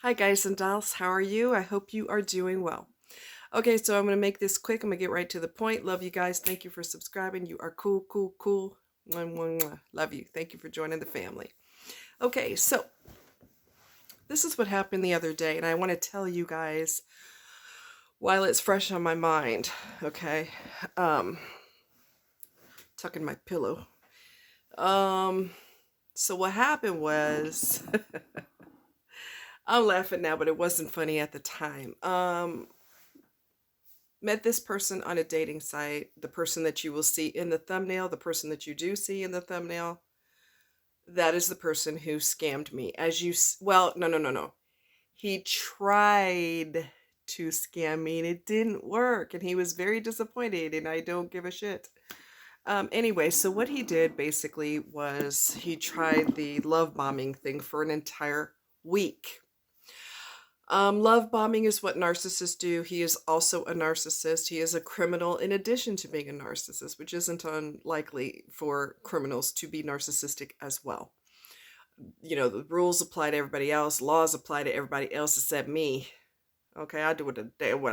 Hi guys and dolls, how are you? I hope you are doing well. Okay, so I'm going to make this quick. I'm going to get right to the point. Love you guys. Thank you for subscribing. You are cool, cool, cool. Mwah, mwah, mwah. Love you. Thank you for joining the family. Okay, so this is what happened the other day, and I want to tell you guys while it's fresh on my mind. Okay, um, tucking my pillow. Um, so what happened was, I'm laughing now, but it wasn't funny at the time. Met this person on a dating site, the person that you will see in the thumbnail, the person that you do see in the thumbnail, that is the person who scammed me. Well, no, no, no, no. He tried to scam me and it didn't work. And he was very disappointed, and I don't give a shit. Anyway, so what he did basically was he tried the love bombing thing for an entire week. Love bombing is what narcissists do. He is also a narcissist. He is a criminal in addition to being a narcissist, which isn't unlikely for criminals to be narcissistic as well. You know, the rules apply to everybody else, laws apply to everybody else except me. Okay, I do what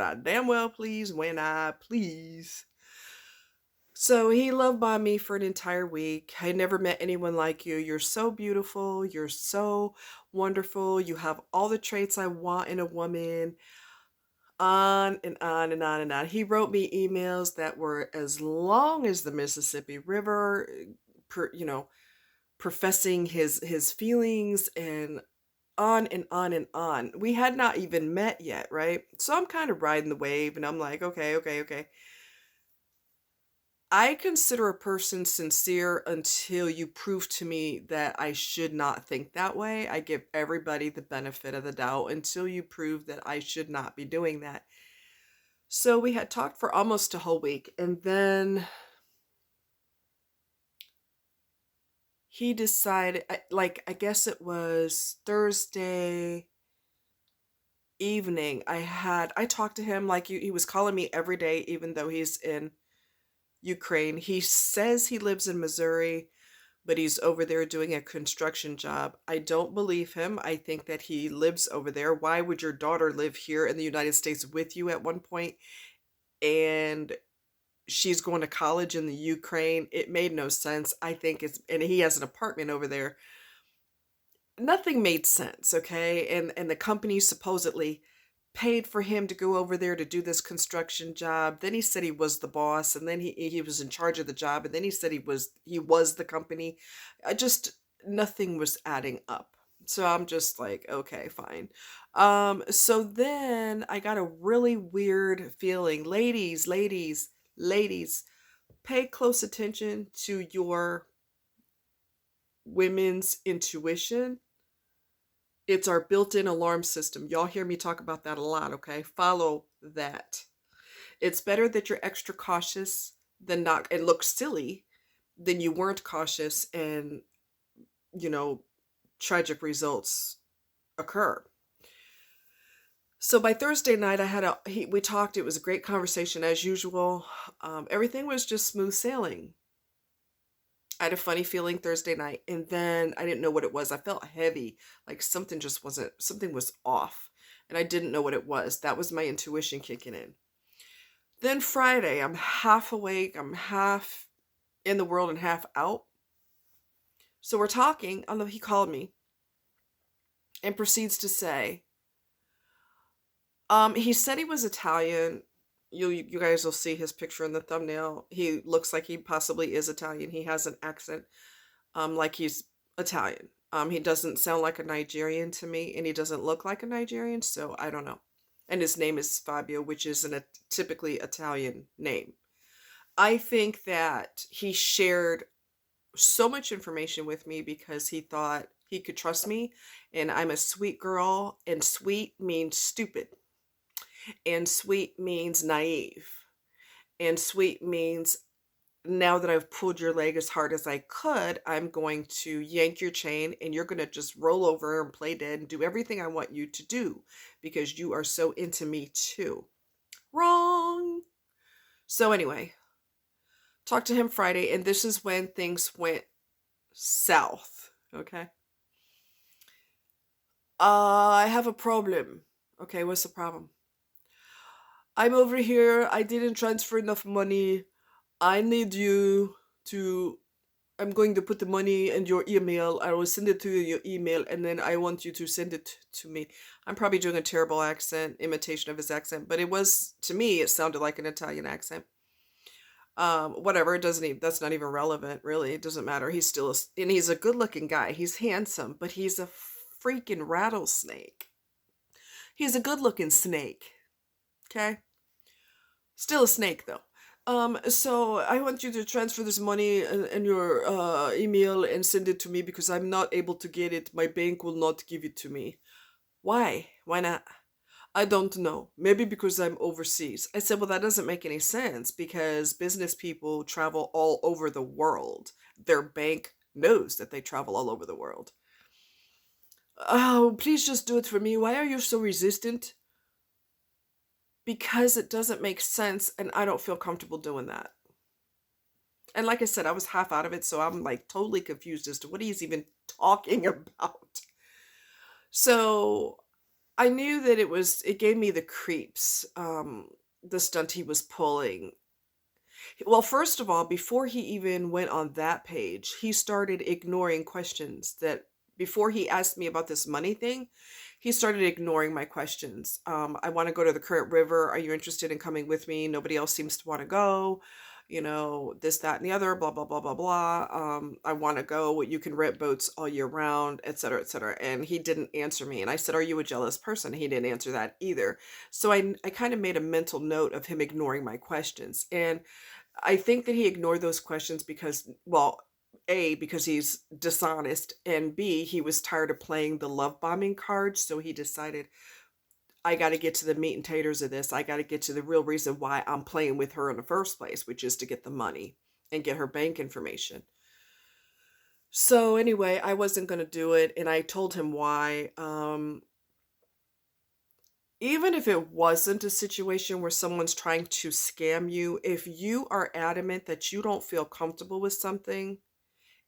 I damn well please when I please. So he love bombed me for an entire week. I never met anyone like you. You're so beautiful. You're so wonderful. You have all the traits I want in a woman. On and on and on and on. He wrote me emails that were as long as the Mississippi River, professing his feelings and on and on and on. We had not even met yet, right? So I'm kind of riding the wave and I'm like, okay, okay, okay. I consider a person sincere until you prove to me that I should not think that way. I give everybody the benefit of the doubt until you prove that I should not be doing that. So we had talked for almost a whole week, and then he decided, I guess it was Thursday evening. I talked to him like he was calling me every day, even though he's in Ukraine. He says he lives in Missouri, but he's over there doing a construction job. I don't believe him. I think that he lives over there. Why would your daughter live here in the United States with you at one point? And she's going to college in the Ukraine. It made no sense. I think and he has an apartment over there. Nothing made sense, okay? And the company supposedly paid for him to go over there to do this construction job. Then he said he was the boss, and then he was in charge of the job, and then he said he was the company. I just Nothing was adding up. So I'm just like, okay, fine. So then I got a really weird feeling. Ladies, pay close attention to your women's intuition. It's our built-in alarm system. Y'all hear me talk about that a lot, okay? Follow that. It's better that you're extra cautious than not and look silly than you weren't cautious and, you know, tragic results occur. So by Thursday night, we talked. It was a great conversation as usual. Everything was just smooth sailing. I had a funny feeling Thursday night, and then I didn't know what it was. I felt heavy, like something was off, and I didn't know what it was. That was my intuition kicking in. Then Friday, I'm half awake, I'm half in the world and half out. So we're talking, although he called me and proceeds to say, he said he was Italian. You guys will see his picture in the thumbnail. He looks like he possibly is Italian. He has an accent, like he's Italian. He doesn't sound like a Nigerian to me, and he doesn't look like a Nigerian, so I don't know. And his name is Fabio, which is a typically Italian name. I think that he shared so much information with me because he thought he could trust me, and I'm a sweet girl, and sweet means stupid, and sweet means naive, and sweet means now that I've pulled your leg as hard as I could, I'm going to yank your chain and you're going to just roll over and play dead and do everything I want you to do because you are so into me too. Wrong. So anyway, talked to him Friday, and this is when things went south. Okay. I have a problem. Okay, what's the problem? I'm over here. I didn't transfer enough money. I need you to. I'm going to put the money in your email. I will send it to your email, and then I want you to send it to me. I'm probably doing a terrible accent, imitation of his accent, but it was, to me, it sounded like an Italian accent. Whatever, it doesn't even, that's not even relevant, really. It doesn't matter. He's still, and he's a good looking guy. He's handsome, but he's a freaking rattlesnake. He's a good looking snake. Okay? Still a snake, though. So I want you to transfer this money in your email and send it to me because I'm not able to get it. My bank will not give it to me. Why? Why not? I don't know. Maybe because I'm overseas. I said, well, that doesn't make any sense because business people travel all over the world. Their bank knows that they travel all over the world. Oh, please just do it for me. Why are you so resistant? Because it doesn't make sense and I don't feel comfortable doing that. And like I said, I was half out of it, so I'm like totally confused as to what he's even talking about. So I knew that it gave me the creeps, the stunt he was pulling. Well, first of all, before he even went on that page, he started ignoring questions that before he asked me about this money thing, he started ignoring my questions. I want to go to the current river. Are you interested in coming with me? Nobody else seems to want to go. You know, this, that, and the other, blah, blah, blah, blah, blah. I want to go. You can rent boats all year round, et cetera, et cetera. And he didn't answer me. And I said, are you a jealous person? He didn't answer that either. So I kind of made a mental note of him ignoring my questions. And I think that he ignored those questions because, well, A, because he's dishonest, and B, he was tired of playing the love bombing card. So he decided, I got to get to the meat and taters of this. I got to get to the real reason why I'm playing with her in the first place, which is to get the money and get her bank information. So anyway, I wasn't going to do it, and I told him why. Even if it wasn't a situation where someone's trying to scam you, if you are adamant that you don't feel comfortable with something,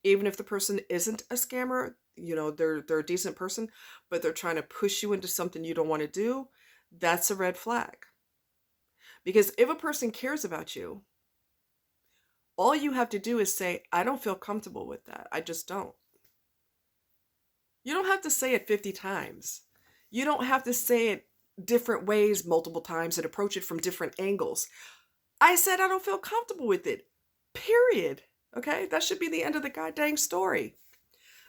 even if the person isn't a scammer, you know, they're a decent person, but they're trying to push you into something you don't want to do, that's a red flag. Because if a person cares about you, all you have to do is say, I don't feel comfortable with that. I just don't. You don't have to say it 50 times. You don't have to say it different ways multiple times and approach it from different angles. I said I don't feel comfortable with it. Period. Okay? That should be the end of the goddamn story.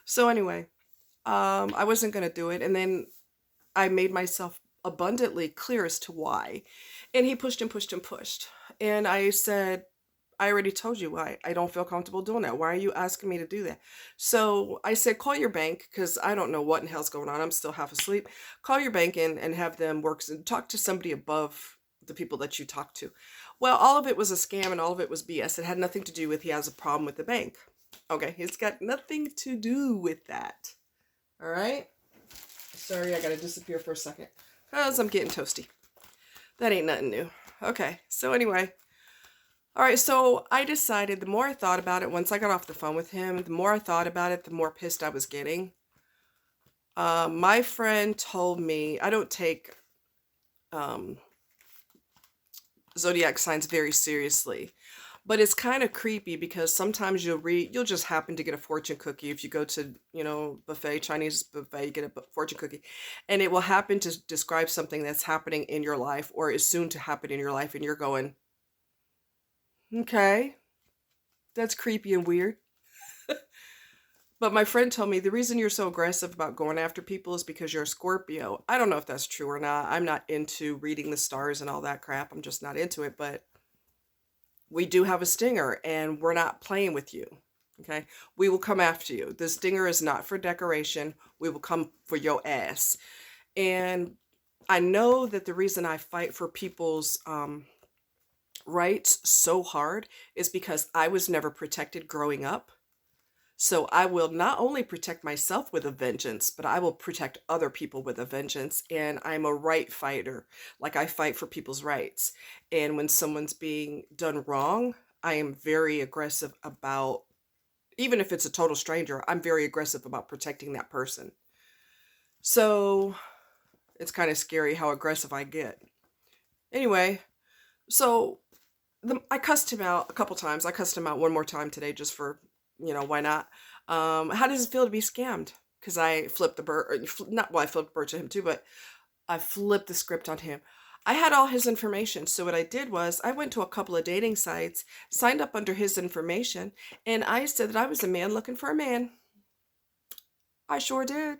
So anyway, I wasn't going to do it. And then I made myself abundantly clear as to why. And he pushed and pushed and pushed. And I said, I already told you why I don't feel comfortable doing that. Why are you asking me to do that? So I said, call your bank because I don't know what in hell's going on. I'm still half asleep. Call your bank and have them work and talk to somebody above the people that you talk to. Well, all of it was a scam and all of it was BS. It had nothing to do with he has a problem with the bank. Okay, it's got nothing to do with that. All right? Sorry, I gotta disappear for a second because I'm getting toasty. That ain't nothing new. Okay, so anyway. All right, so I decided the more I thought about it, once I got off the phone with him, the more I thought about it, the more pissed I was getting. My friend told me I don't take um, zodiac signs very seriously, but it's kind of creepy because sometimes you'll just happen to get a fortune cookie if you go to, you know, buffet, Chinese buffet, you get a fortune cookie, and it will happen to describe something that's happening in your life or is soon to happen in your life, and you're going, okay, that's creepy and weird. But my friend told me the reason you're so aggressive about going after people is because you're a Scorpio. I don't know if that's true or not. I'm not into reading the stars and all that crap. I'm just not into it. But we do have a stinger and we're not playing with you. Okay? We will come after you. The stinger is not for decoration. We will come for your ass. And I know that the reason I fight for people's rights so hard is because I was never protected growing up. So I will not only protect myself with a vengeance, but I will protect other people with a vengeance. And I'm a right fighter. Like I fight for people's rights. And when someone's being done wrong, I am very aggressive about, even if it's a total stranger, I'm very aggressive about protecting that person. So it's kind of scary how aggressive I get. Anyway, so I cussed him out a couple times. I cussed him out one more time today just for, why not? How does it feel to be scammed? Because I flipped the bird, not, well, I flipped the bird to him too, but I flipped the script on him. I had all his information. So what I did was I went to a couple of dating sites, signed up under his information, and I said that I was a man looking for a man. I sure did.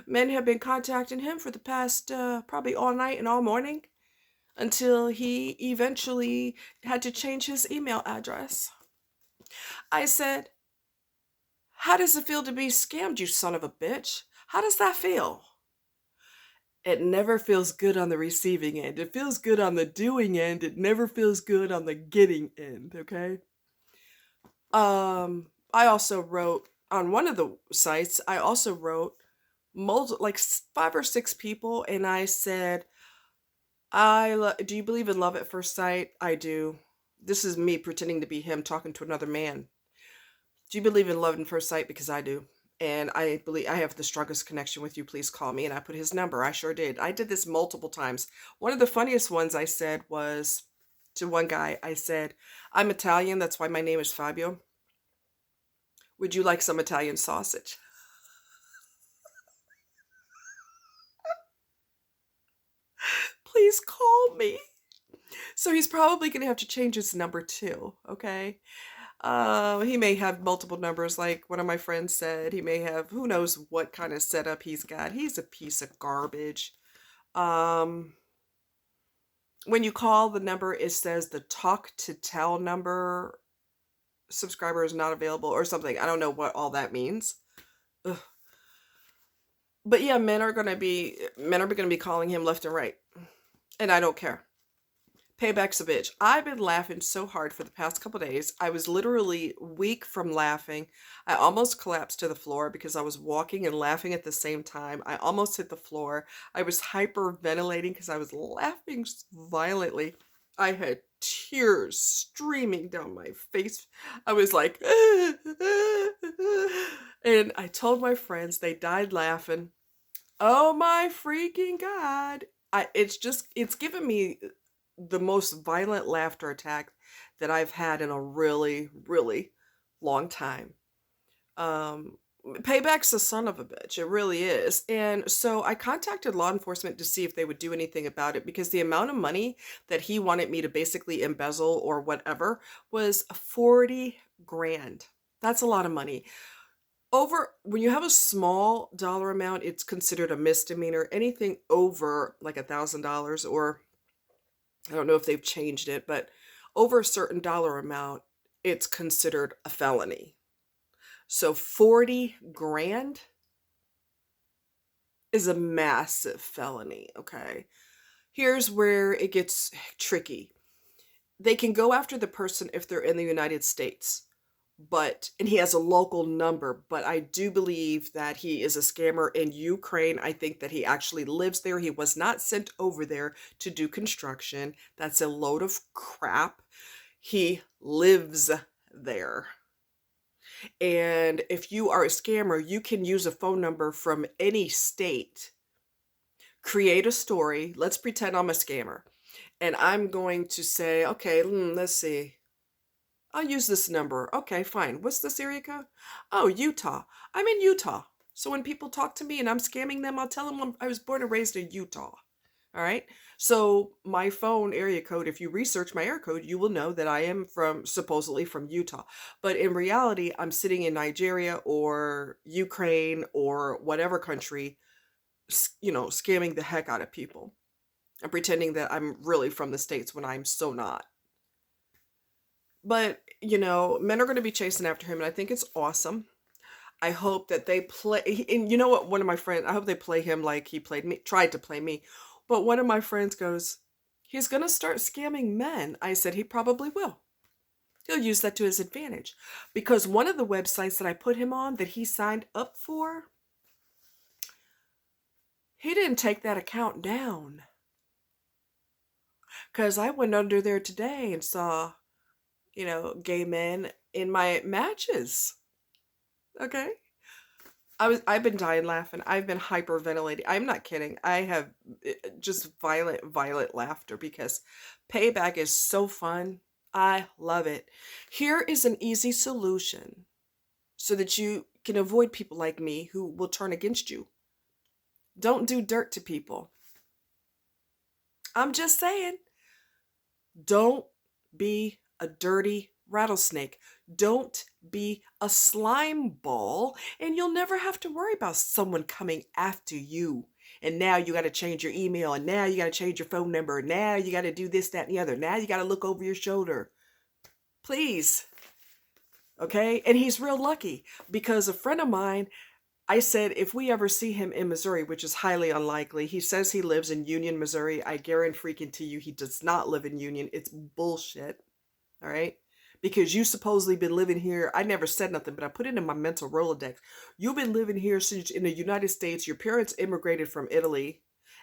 Men have been contacting him for the past probably all night and all morning until he eventually had to change his email address. I said, how does it feel to be scammed, you son of a bitch? How does that feel? It never feels good on the receiving end. It feels good on the doing end. It never feels good on the getting end, okay? I also wrote on one of the sites, I also wrote like 5 or 6 people, and I said, do you believe in love at first sight? I do. This is me pretending to be him talking to another man. Do you believe in love at first sight? Because I do. And I believe I have the strongest connection with you. Please call me. And I put his number. I sure did. I did this multiple times. One of the funniest ones I said was to one guy, I said, I'm Italian. That's why my name is Fabio. Would you like some Italian sausage? Please call me. So he's probably going to have to change his number too. Okay. He may have multiple numbers, like one of my friends said. He may have, who knows what kind of setup he's got. He's a piece of garbage. Um, when you call the number, it says the talk to tell number subscriber is not available or something. I don't know what all that means. Ugh. But yeah, men are gonna be calling him left and right, and I don't care. Payback's a bitch. I've been laughing so hard for the past couple days. I was literally weak from laughing. I almost collapsed to the floor because I was walking and laughing at the same time. I almost hit the floor. I was hyperventilating because I was laughing violently. I had tears streaming down my face. I was like, and I told my friends, they died laughing. Oh my freaking God. It's given me the most violent laughter attack that I've had in a really, really long time. Um, Payback's a son of a bitch. It really is. And so I contacted law enforcement to see if they would do anything about it because the amount of money that he wanted me to basically embezzle or whatever was 40 grand. That's a lot of money. When you have a small dollar amount, it's considered a misdemeanor. Anything over like $1,000, or I don't know if they've changed it, but over a certain dollar amount, it's considered a felony. So 40 grand is a massive felony, okay? Here's where it gets tricky. They can go after the person if they're in the United States, and he has a local number, but I do believe that he is a scammer in Ukraine. I think that he actually lives there. He was not sent over there to do construction. That's a load of crap. He lives there. And if you are a scammer, you can use a phone number from any state, create a story. Let's pretend I'm a scammer. And I'm going to say, okay, let's see. I'll use this number. Okay, fine. What's this area code? Oh, Utah. I'm in Utah. So when people talk to me and I'm scamming them, I'll tell them I was born and raised in Utah. All right. So my phone area code, if you research my area code, you will know that I am supposedly from Utah. But in reality, I'm sitting in Nigeria or Ukraine or whatever country, scamming the heck out of people and pretending that I'm really from the States when I'm so not. But, men are going to be chasing after him, and I think it's awesome. I hope that they play, and you know what, one of my friends, I hope they play him like he tried to play me. But one of my friends goes, he's going to start scamming men. I said, he probably will. He'll use that to his advantage. Because one of the websites that I put him on that he signed up for, he didn't take that account down. Because I went under there today and saw, gay men in my matches. Okay? I've been dying laughing. I've been hyperventilating. I'm not kidding. I have just violent laughter because payback is so fun. I love it. Here is an easy solution so that you can avoid people like me who will turn against you. Don't do dirt to people. I'm just saying, don't be a dirty rattlesnake. Don't be a slime ball, and you'll never have to worry about someone coming after you. And now you got to change your email, and now you got to change your phone number. Now you got to do this, that, and the other. Now you got to look over your shoulder. Please. Okay? And he's real lucky because a friend of mine, I said, if we ever see him in Missouri, which is highly unlikely, he says he lives in Union, Missouri. I guarantee freaking to you, he does not live in Union. It's bullshit. All right? Because you supposedly been living here. I never said nothing, but I put it in my mental Rolodex. You've been living here since in the United States. Your parents immigrated from Italy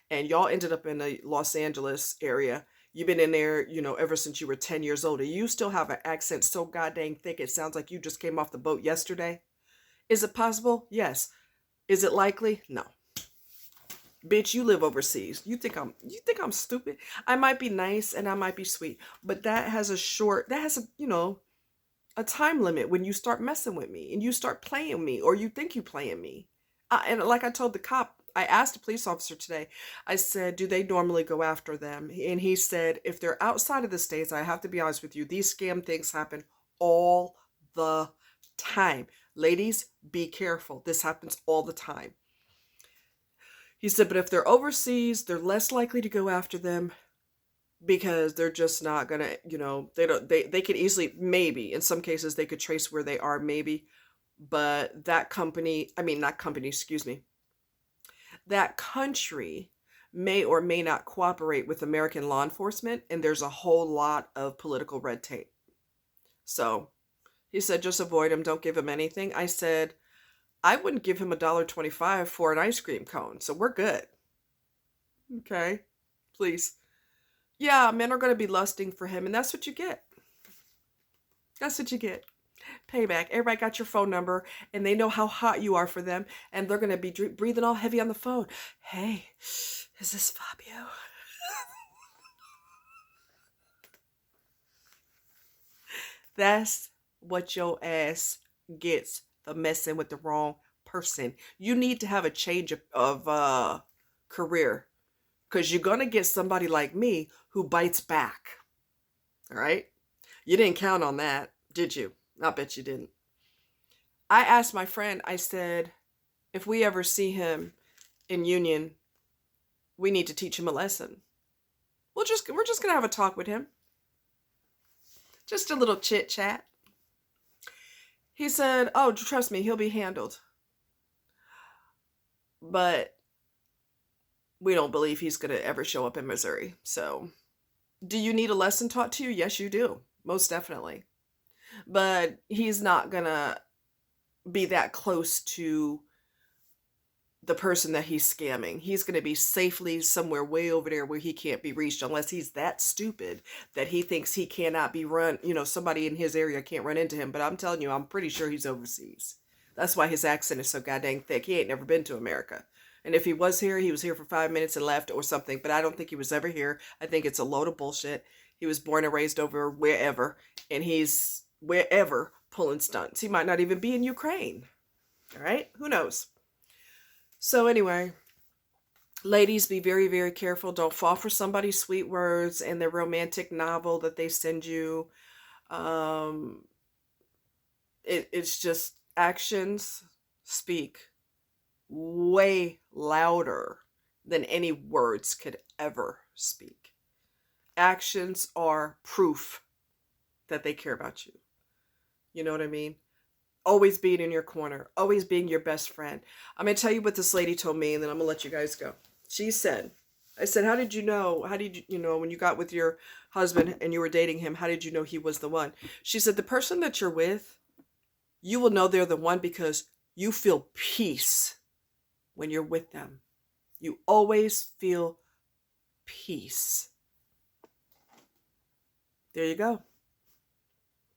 and y'all ended up in the Los Angeles area. You've been in there, ever since you were 10 years old. And you still have an accent so goddamn thick it sounds like you just came off the boat yesterday. Is it possible? Yes. Is it likely? No. Bitch, you live overseas. You think I'm stupid? I might be nice and I might be sweet, but that has a time limit when you start messing with me and you start playing me or you think you playing me. And like I told the cop, I asked a police officer today, I said, do they normally go after them? And he said, if they're outside of the States, I have to be honest with you, these scam things happen all the time. Ladies, be careful. This happens all the time. He said, but if they're overseas, they're less likely to go after them because they're just not gonna, they could easily, maybe, in some cases, they could trace where they are, maybe. But that company, I mean, not company, excuse me, that country may or may not cooperate with American law enforcement, and there's a whole lot of political red tape. So he said, just avoid him, don't give him anything. I said, I wouldn't give him $1.25 for an ice cream cone, so we're good. Okay, please. Yeah, men are going to be lusting for him, and that's what you get. That's what you get. Payback. Everybody got your phone number, and they know how hot you are for them, and they're going to be breathing all heavy on the phone. Hey, is this Fabio? That's what your ass gets for messing with the wrong person. You need to have a change of career because you're going to get somebody like me who bites back. All right? You didn't count on that, did you? I bet you didn't. I asked my friend, I said, if we ever see him in Union, we need to teach him a lesson. We're just going to have a talk with him. Just a little chit chat. He said, oh, trust me, he'll be handled. But we don't believe he's going to ever show up in Missouri. So, do you need a lesson taught to you? Yes, you do. Most definitely. But he's not going to be that close to the person that he's scamming. He's going to be safely somewhere way over there where he can't be reached unless he's that stupid that he thinks he cannot be run, somebody in his area can't run into him. But I'm telling you, I'm pretty sure he's overseas. That's why his accent is so goddamn thick. He ain't never been to America. And if he was here for 5 minutes and left or something. But I don't think he was ever here. I think it's a load of bullshit. He was born and raised over wherever. And he's wherever pulling stunts. He might not even be in Ukraine. All right? Who knows? So anyway, ladies, be very, very careful. Don't fall for somebody's sweet words and their romantic novel that they send you. It's just actions speak way louder than any words could ever speak. Actions are proof that they care about you. You know what I mean? Always being in your corner, always being your best friend. I'm going to tell you what this lady told me, and then I'm going to let you guys go. She said, I said, how did you know, when you got with your husband and you were dating him, how did you know he was the one? She said, the person that you're with, you will know they're the one because you feel peace when you're with them. You always feel peace. There you go.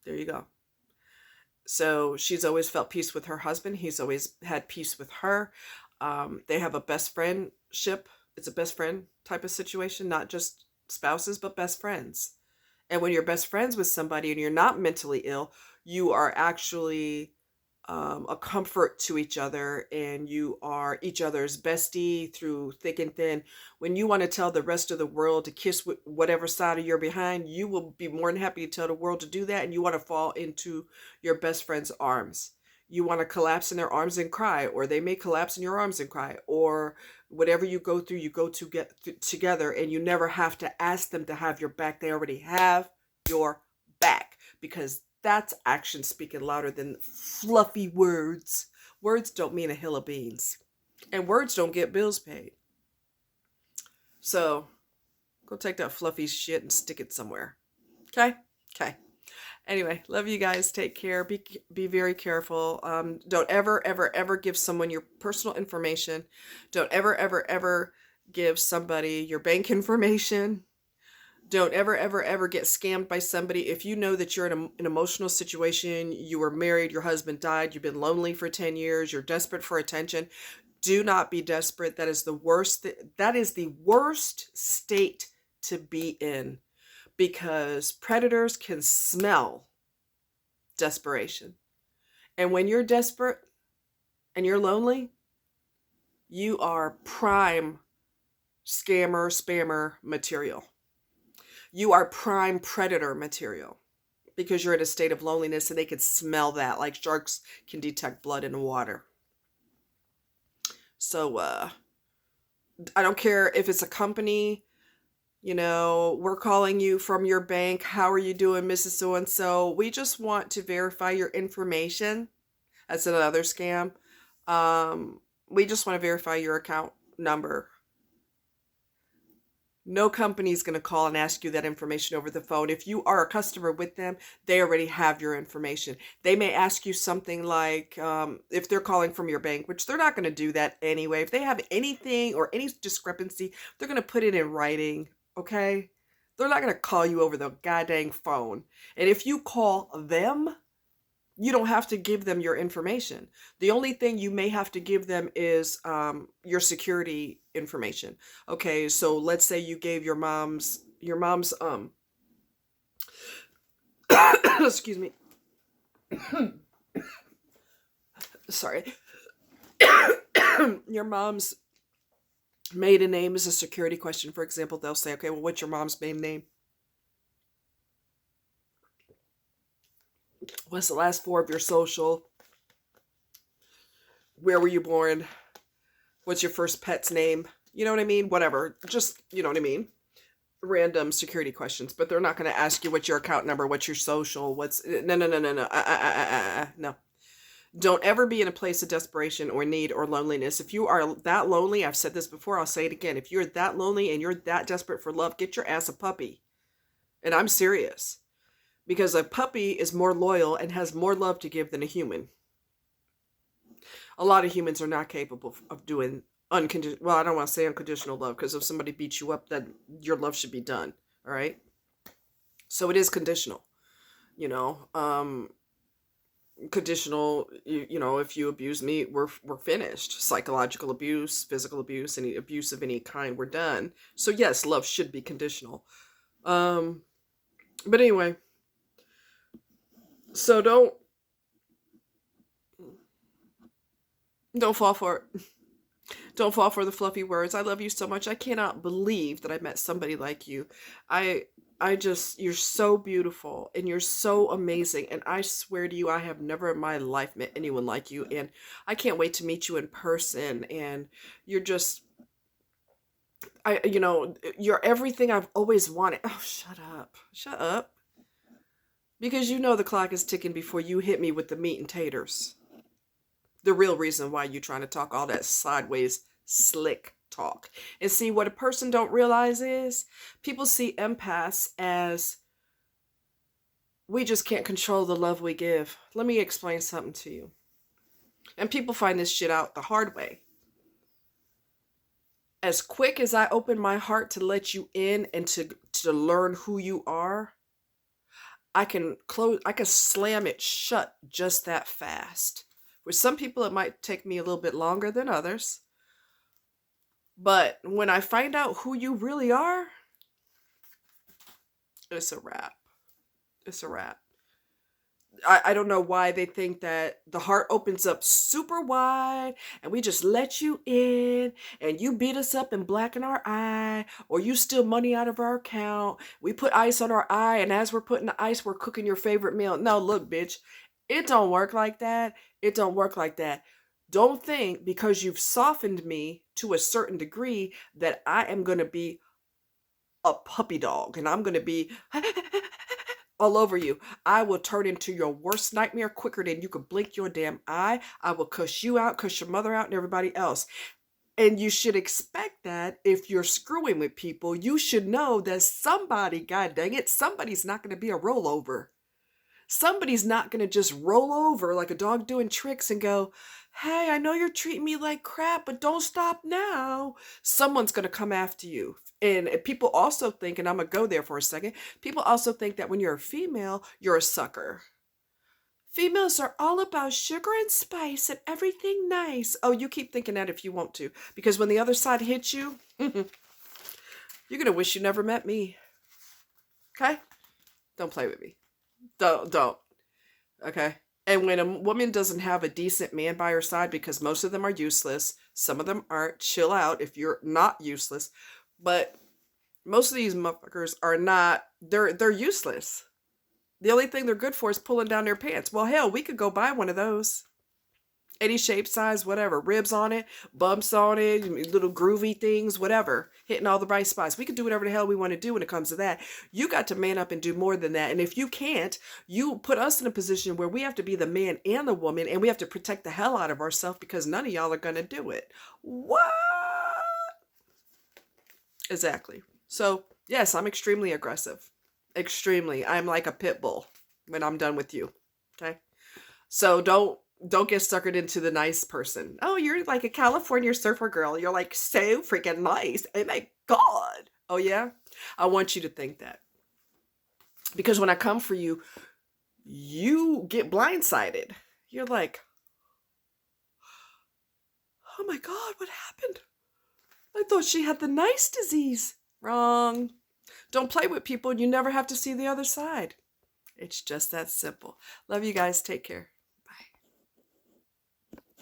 There you go. So she's always felt peace with her husband. He's always had peace with her. They have a best friendship. It's a best friend type of situation, not just spouses, but best friends. And when you're best friends with somebody and you're not mentally ill, you are actually a comfort to each other, and you are each other's bestie through thick and thin. When you want to tell the rest of the world to kiss whatever side of you're behind, you will be more than happy to tell the world to do that. And you want to fall into your best friend's arms. You want to collapse in their arms and cry, or they may collapse in your arms and cry, or whatever you go through, you go to get together, and you never have to ask them to have your back. They already have your back, because that's action speaking louder than fluffy words. Words don't mean a hill of beans, and words don't get bills paid. So go take that fluffy shit and stick it somewhere. Okay? Okay. Anyway, love you guys. Take care. Be very careful. Don't ever give someone your personal information. Don't ever give somebody your bank information. Don't ever get scammed by somebody. If you know that you're in an emotional situation, you were married, your husband died, you've been lonely for 10 years, you're desperate for attention, do not be desperate. That is the worst. That is the worst state to be in, because predators can smell desperation. And when you're desperate and you're lonely, you are prime scammer, spammer material. You are prime predator material, because you're in a state of loneliness, and they can smell that, like sharks can detect blood in the water. So I don't care if it's a company, we're calling you from your bank. How are you doing, Mrs. So-and-so? We just want to verify your information. That's another scam. We just want to verify your account number. No company is going to call and ask you that information over the phone. If you are a customer with them, they already have your information. They may ask you something like, if they're calling from your bank, which they're not going to do that anyway. If they have anything or any discrepancy, they're going to put it in writing, okay? They're not going to call you over the goddamn phone. And if you call them, you don't have to give them your information. The only thing you may have to give them is your security information. Okay, so let's say you gave your mom's excuse me. Sorry. Your mom's maiden name is a security question, for example. They'll say, okay, well, what's your mom's maiden name? What's the last four of your social? Where were you born? What's your first pet's name? You know what I mean? Whatever. Just, you know what I mean? Random security questions. But they're not going to ask you what's your account number, what's your social, No. No. Don't ever be in a place of desperation or need or loneliness. If you are that lonely, I've said this before, I'll say it again. If you're that lonely and you're that desperate for love, get your ass a puppy. And I'm serious. Because a puppy is more loyal and has more love to give than a human. A lot of humans are not capable of doing unconditional, well, I don't want to say unconditional love, because if somebody beats you up, then your love should be done. All right. So it is conditional, conditional, if you abuse me, we're finished. Psychological abuse, physical abuse, any abuse of any kind, we're done. So yes, love should be conditional. But anyway, so don't fall for it. Don't fall for the fluffy words. I love you so much. I cannot believe that I met somebody like you. You're so beautiful and you're so amazing. And I swear to you, I have never in my life met anyone like you. And I can't wait to meet you in person. And you're just, you're everything I've always wanted. Oh, shut up. Shut up. Because the clock is ticking before you hit me with the meat and taters. The real reason why you're trying to talk all that sideways, slick talk. And see, what a person don't realize is people see empaths as, we just can't control the love we give. Let me explain something to you. And people find this shit out the hard way. As quick as I open my heart to let you in and to learn who you are, I can slam it shut just that fast. With some people, it might take me a little bit longer than others. But when I find out who you really are, it's a wrap. It's a wrap. I don't know why they think that the heart opens up super wide and we just let you in and you beat us up and blacken our eye, or you steal money out of our account. We put ice on our eye, and as we're putting the ice, we're cooking your favorite meal. No, look, bitch, it don't work like that. It don't work like that. Don't think because you've softened me to a certain degree that I am going to be a puppy dog and I'm going to be all over you. I will turn into your worst nightmare quicker than you could blink your damn eye. I will cuss you out, cuss your mother out, and everybody else. And you should expect that if you're screwing with people. You should know that somebody, god dang it, somebody's not going to be a rollover. Somebody's not going to just roll over like a dog doing tricks and go, hey, I know you're treating me like crap, but don't stop now. Someone's going to come after you. And people also think, and I'm going to go there for a second, people also think that when you're a female, you're a sucker. Females are all about sugar and spice and everything nice. Oh, you keep thinking that if you want to. Because when the other side hits you, you're going to wish you never met me. Okay? Don't play with me. Don't. Okay? And when a woman doesn't have a decent man by her side, because most of them are useless, some of them aren't, chill out if you're not useless. But most of these motherfuckers are not, they're useless. The only thing they're good for is pulling down their pants. Well, hell, we could go buy one of those. Any shape, size, whatever. Ribs on it, bumps on it, little groovy things, whatever. Hitting all the right spots. We can do whatever the hell we want to do when it comes to that. You got to man up and do more than that. And if you can't, you put us in a position where we have to be the man and the woman, and we have to protect the hell out of ourselves because none of y'all are going to do it. What? Exactly. So, yes, I'm extremely aggressive. Extremely. I'm like a pit bull when I'm done with you. Okay? So don't get suckered into the nice person. Oh, you're like a California surfer girl. You're like so freaking nice. Oh my God. Oh yeah? I want you to think that. Because when I come for you, you get blindsided. You're like, oh my God, what happened? I thought she had the nice disease. Wrong. Don't play with people. You never have to see the other side. It's just that simple. Love you guys. Take care.